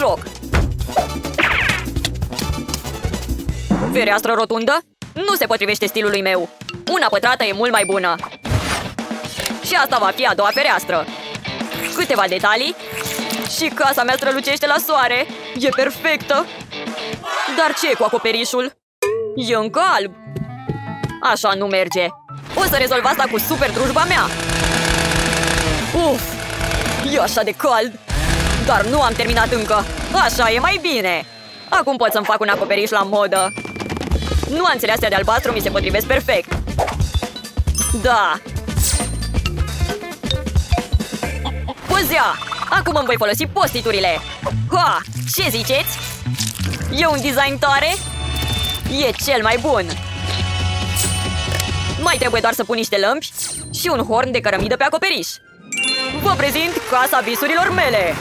joc! Fereastră rotundă? Nu se potrivește stilului meu. Una pătrată e mult mai bună. Și asta va fi a doua fereastră. Câteva detalii. Și casa mea strălucește la soare. E perfectă. Dar ce e cu acoperișul? E încă alb. Așa nu merge. O să rezolv asta cu super drujba mea. Uf, e așa de cald. Dar nu am terminat încă. Așa e mai bine. Acum pot să-mi fac un acoperiș la modă. Nuanțele astea de albastru mi se potrivesc perfect. Da. Puzia! Acum îmi voi folosi postiturile. Ha! Ce ziceți? E un design tare? E cel mai bun. Mai trebuie doar să pun niște lămpi și un horn de cărămidă pe acoperiș. Vă prezint casa visurilor mele.